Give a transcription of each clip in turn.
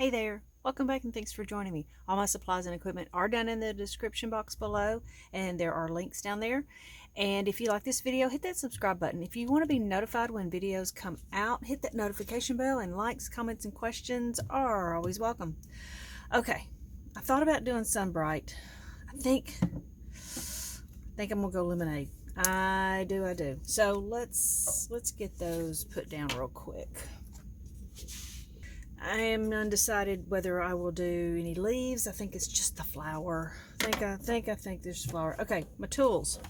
Hey there, welcome back and thanks for joining me. All my supplies and equipment are down in the description box below, and there are links down there. And if you like this video, hit that subscribe button. If you want to be notified when videos come out, hit that notification bell, and likes, comments, and questions are always welcome. Okay, I thought about doing Sunbright. I think I'm gonna go lemonade. I do. So let's get those put down real quick. I am undecided whether I will do any leaves. I think it's just the flower. I think there's flower. Okay, my tools.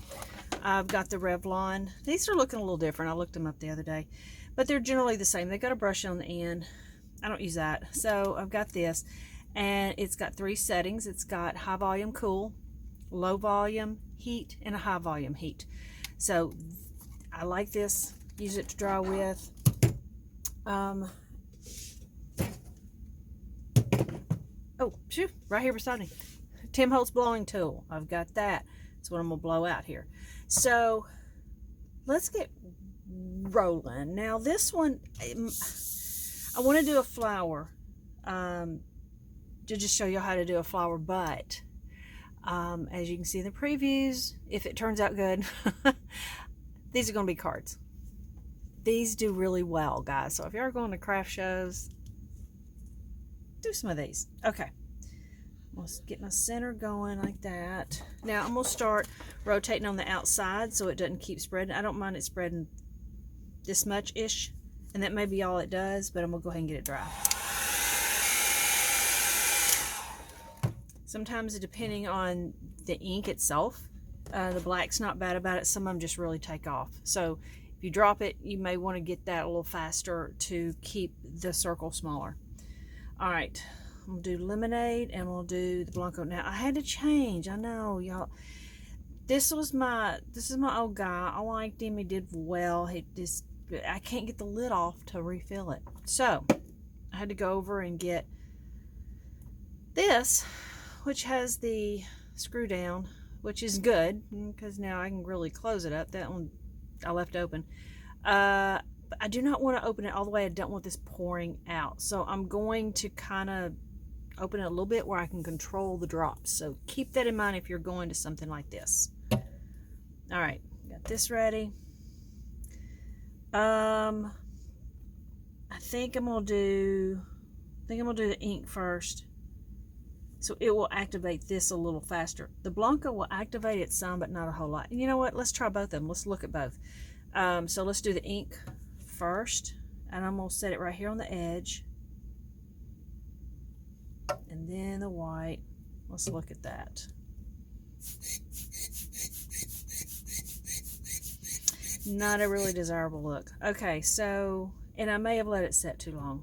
I've got the Revlon. These are looking a little different. I looked them up the other day, but they're generally the same. They got a brush on the end. I don't use that. So I've got this, and it's got 3 settings. It's got high volume cool, low volume heat, and a high volume heat. So I like this. Use it to draw with. Oh, shoot, right here beside me. Tim Holtz blowing tool. I've got that. That's what I'm going to blow out here. So let's get rolling. Now this one, I want to do a flower to just show you how to do a flower, but as you can see in the previews, if it turns out good, these are going to be cards. These do really well, guys. So if you're going to craft shows, do some of these. Okay, let's get my center going like that. Now I'm gonna start rotating on the outside so it doesn't keep spreading. I don't mind it spreading this much ish, and that may be all it does, but I'm gonna go ahead and get it dry. Sometimes depending on the ink itself, the black's not bad about it. Some of them just really take off. So if you drop it, you may want to get that a little faster to keep the circle smaller. All right, I'm gonna do lemonade and we'll do the Blanco. Now I had to change. I know, y'all. This is my old guy. I liked him. He did well. I can't get the lid off to refill it. So I had to go over and get this, which has the screw down, which is good because now I can really close it up. That one I left open. I do not want to open it all the way. I don't want this pouring out. So I'm going to kind of open it a little bit where I can control the drops. So keep that in mind if you're going to something like this. All right, got this ready. I think I'm gonna do the ink first. So it will activate this a little faster. The Blanco will activate it some, but not a whole lot. And you know what? Let's try both of them. Let's look at both. So let's do the ink first, and I'm gonna set it right here on the edge, and then the white. Let's look at that. Not a really desirable look. Okay, so, and I may have let it set too long.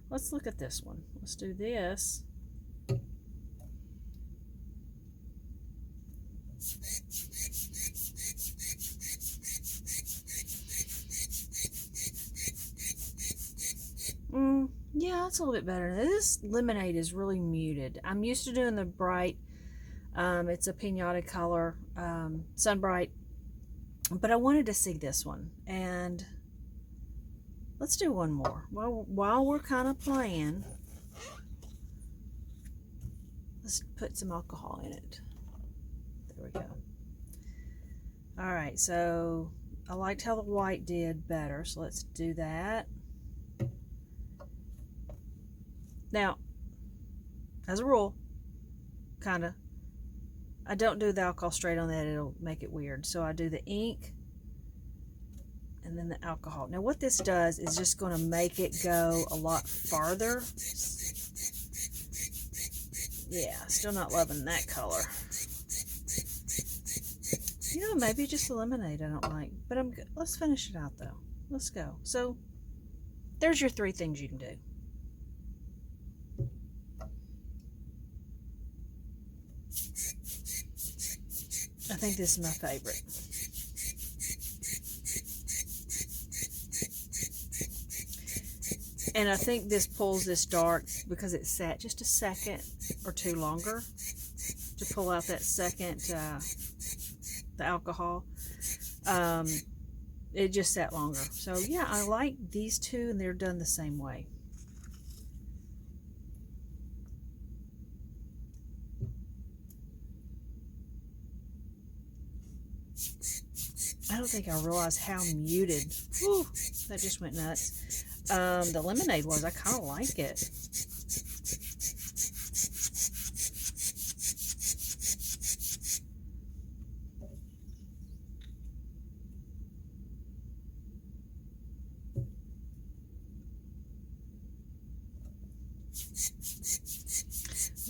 Let's look at this one. Let's do this. Yeah, it's a little bit better. This lemonade is really muted. I'm used to doing the bright, it's a pinata color, Sunbright, but I wanted to see this one, and let's do one more. Well, while we're kind of playing, let's put some alcohol in it. There we go. All right, so I liked how the white did better, so let's do that. Now, as a rule, I don't do the alcohol straight on that. It'll make it weird. So I do the ink and then the alcohol. Now what this does is just going to make it go a lot farther. Yeah, still not loving that color. You know, maybe just the lemonade I don't like. But I'm good. Let's finish it out though. Let's go. So there's your 3 things you can do. I think this is my favorite. And I think this pulls this dark because it sat just a second or 2 longer to pull out that second, the alcohol. It just sat longer. So yeah, I like these two, and they're done the same way. I don't think I realized how muted. Whew, that just went nuts. The lemonade was. I kind of like it.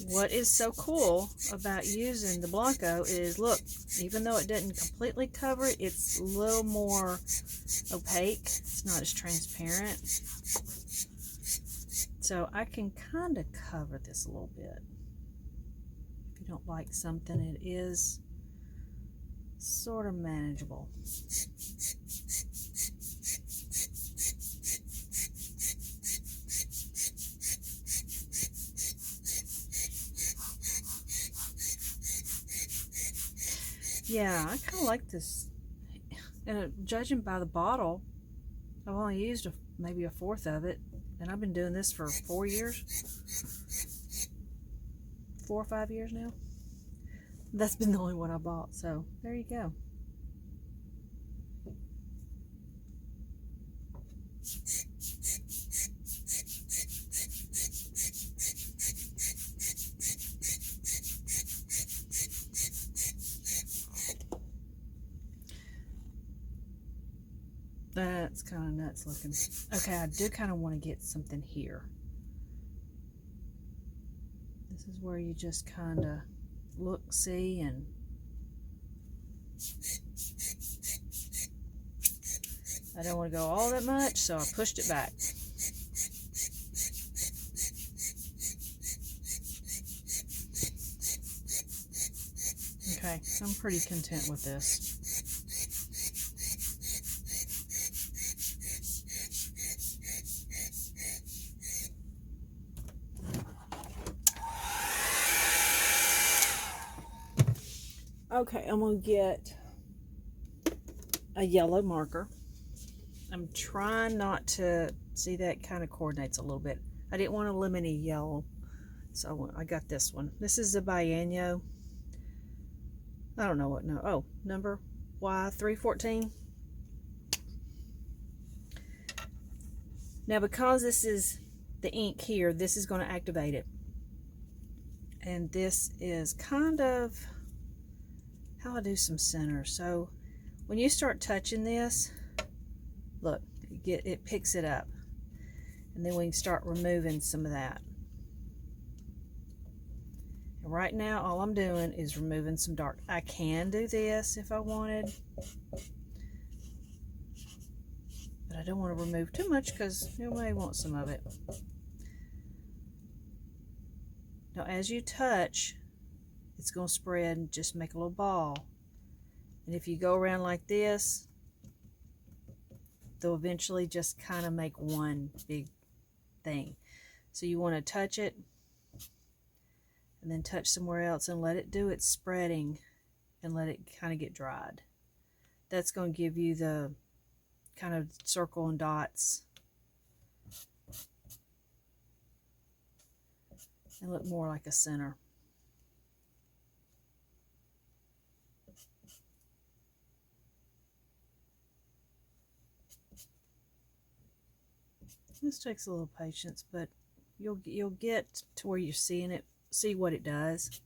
What is so cool about using the Blanco is, look, even though it doesn't completely cover it, it's a little more opaque. It's not as transparent. So I can kind of cover this a little bit. If you don't like something, it is sort of manageable. Yeah, I kind of like this. And judging by the bottle, I've only used maybe a fourth of it, and I've been doing this for 4 years, 4 or 5 years now. That's been the only one I bought, so there you go. That's kind of nuts looking. Okay, I do kind of want to get something here. This is where you just kind of look, see, and I don't want to go all that much, so I pushed it back. Okay, I'm pretty content with this. Okay, I'm going to get a yellow marker. I'm trying not to, see that kind of coordinates a little bit. I didn't want a lemony yellow, so I got this one. This is a Bienyo. I don't know what, no, oh, number Y314. Now because this is the ink here, this is going to activate it. And this is kind of how I do some center. So when you start touching this, look, it picks it up. And then we can start removing some of that. And right now, all I'm doing is removing some dark. I can do this if I wanted, but I don't want to remove too much because you may want some of it. Now, as you touch, it's going to spread and just make a little ball. And if you go around like this, they'll eventually just kind of make one big thing. So you want to touch it and then touch somewhere else and let it do its spreading and let it kind of get dried. That's going to give you the kind of circle and dots and look more like a center. This takes a little patience, but you'll get to where you're seeing it, see what it does.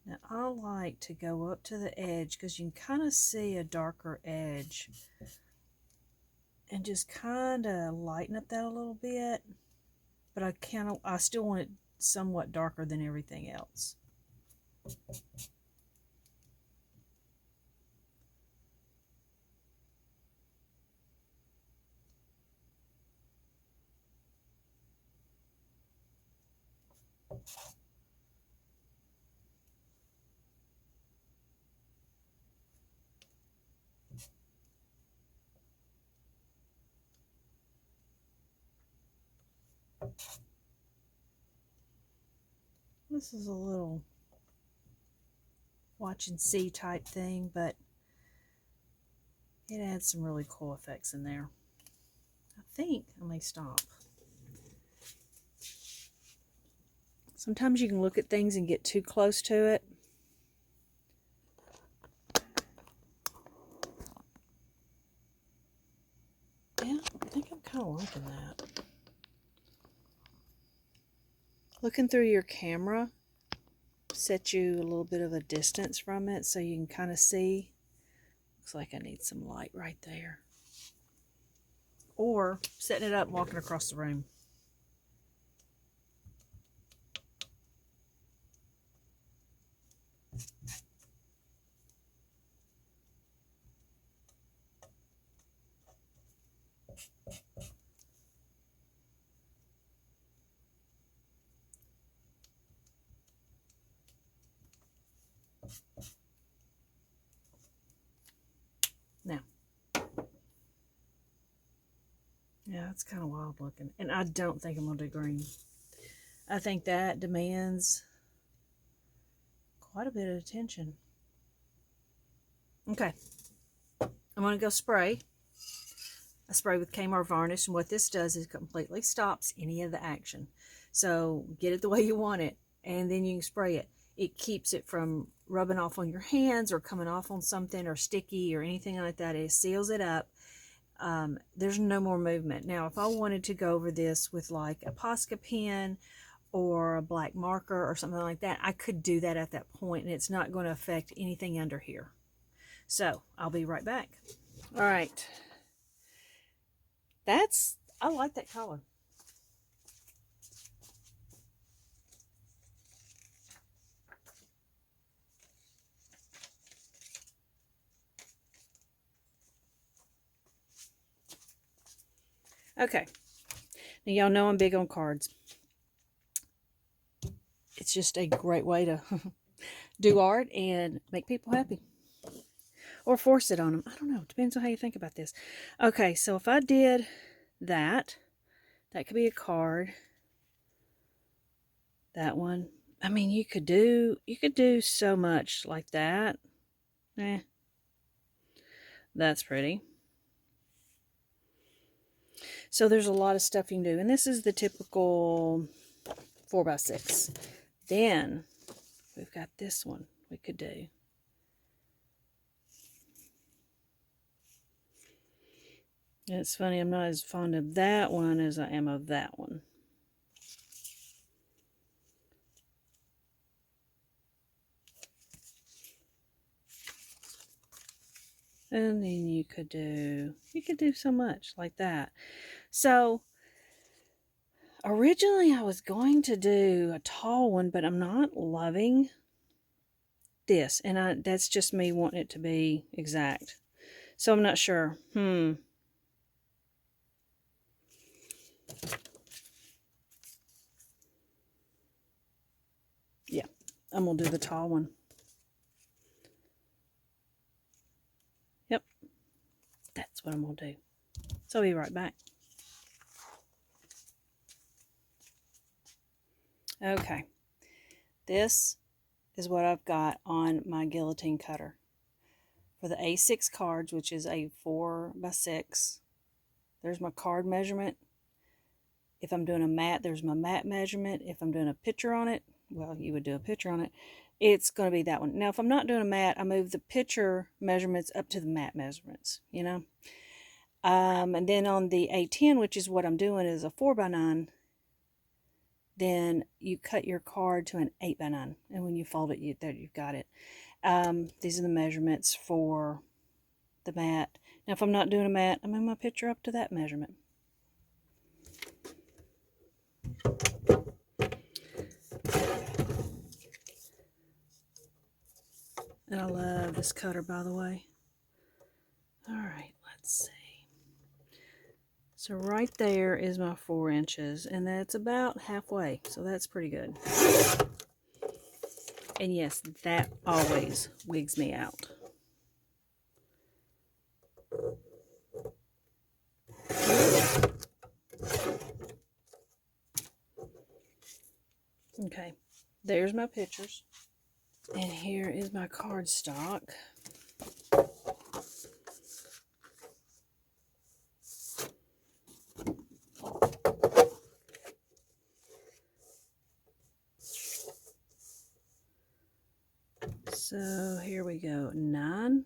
Now I like to go up to the edge because you can kind of see a darker edge and just kind of lighten up that a little bit, but I still want it somewhat darker than everything else. This is a little watch and see type thing, but it adds some really cool effects in there. I think I may stop. Sometimes you can look at things and get too close to it. Yeah, I think I'm kind of liking that. Looking through your camera set you a little bit of a distance from it so you can kind of see. Looks like I need some light right there. Or setting it up and walking across the room. Now, yeah, it's kind of wild looking. And I don't think I'm going to do green. I think that demands quite a bit of attention. Okay, I'm going to go spray. I spray with Kmart varnish, and what this does is completely stops any of the action. So get it the way you want it, and then you can spray it. It keeps it from rubbing off on your hands or coming off on something or sticky or anything like that. It seals it up. There's no more movement. Now, if I wanted to go over this with like a Posca pen or a black marker or something like that, I could do that at that point, and it's not going to affect anything under here. So I'll be right back. All right. I like that color. Okay. Now y'all know I'm big on cards. It's just a great way to do art and make people happy. Or force it on them. I don't know. Depends on how you think about this. Okay, so if I did that could be a card. That one. I mean, you could do so much like that. That's pretty. So there's a lot of stuff you can do. And this is the typical 4x6. Then we've got this one we could do. And it's funny, I'm not as fond of that one as I am of that one. And then you could do so much like that. So originally I was going to do a tall one, but I'm not loving this. And that's just me wanting it to be exact. So I'm not sure. Yeah, I'm going to do the tall one. Yep, that's what I'm going to do. So I'll be right back. Okay, this is what I've got on my guillotine cutter. For the A6 cards, which is a 4x6, there's my card measurement. If I'm doing a mat, there's my mat measurement. If I'm doing a picture on it, well, you would do a picture on it, it's going to be that one. Now, if I'm not doing a mat, I move the picture measurements up to the mat measurements, you know. And then on the A10, which is what I'm doing, is a 4x9, then you cut your card to an 8x9. And when you fold it, you've got it. These are the measurements for the mat. Now, if I'm not doing a mat, I move my picture up to that measurement. And I love this cutter, by the way. All right, let's see. So right there is my 4 inches, and that's about halfway, so that's pretty good. And yes, that always wigs me out. Okay, there's my pictures. And here is my cardstock. So here we go, 9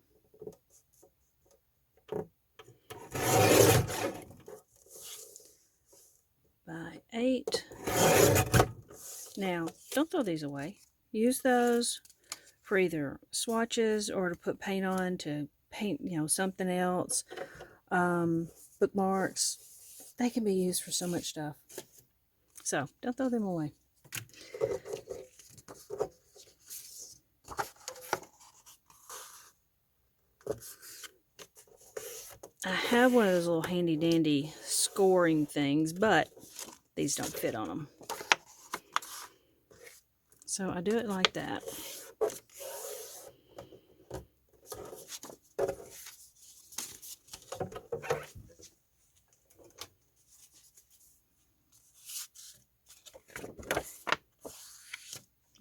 by 8. Now, don't throw these away. Use those for either swatches or to put paint on, to paint, something else. Bookmarks. They can be used for so much stuff. So, don't throw them away. I have one of those little handy dandy scoring things, but these don't fit on them. So I do it like that.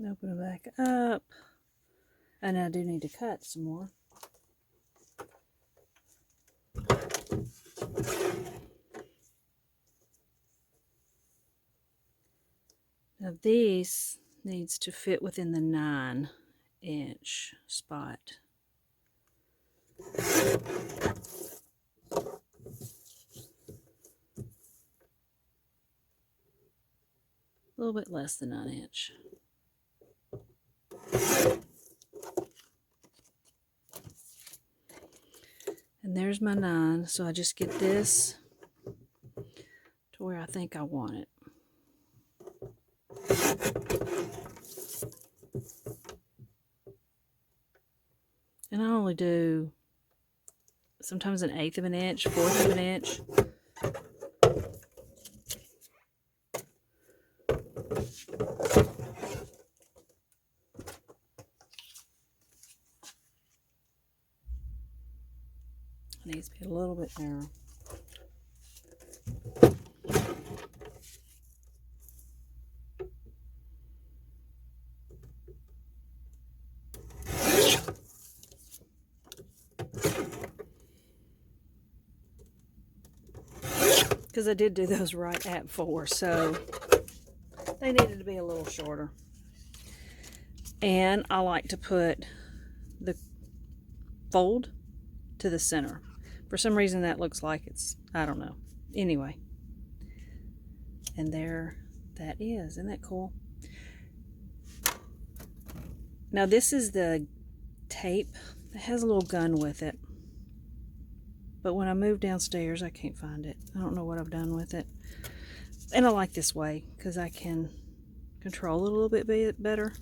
Open it back up. And I do need to cut some more. Now this needs to fit within the 9-inch spot. A little bit less than 9-inch. And there's my 9, so I just get this to where I think I want it. And I only do sometimes 1/8 of an inch, 1/4 of an inch. It needs to be a little bit narrow. Because I did do those right at 4, so they needed to be a little shorter. And I like to put the fold to the center. For some reason that looks like it's, I don't know. Anyway. And there that is. Isn't that cool? Now this is the tape. It has a little gun with it. But when I move downstairs, I can't find it. I don't know what I've done with it. And I like this way because I can control it a little bit better.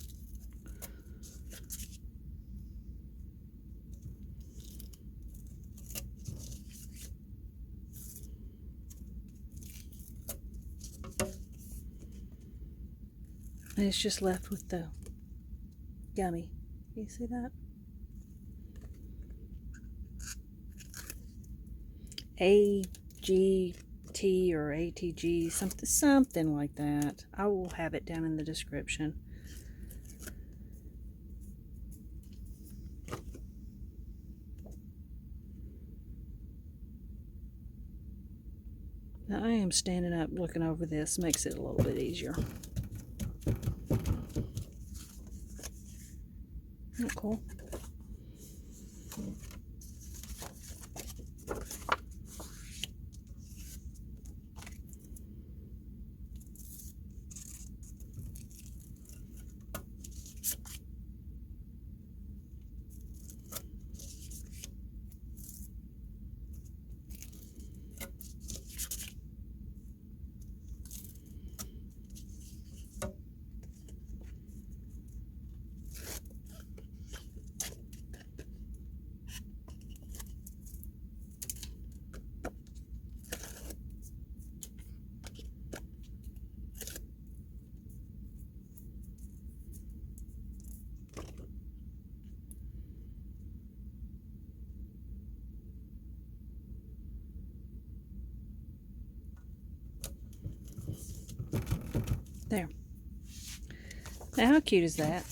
And it's just left with the gummy. You see that? AGT or ATG, something like that. I will have it down in the description. Now I am standing up looking over this, makes it a little bit easier. Isn't that cool? There. Now, how cute is that?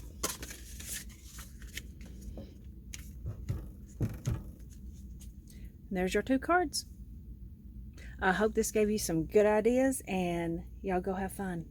And there's your 2 cards. I hope this gave you some good ideas, and y'all go have fun.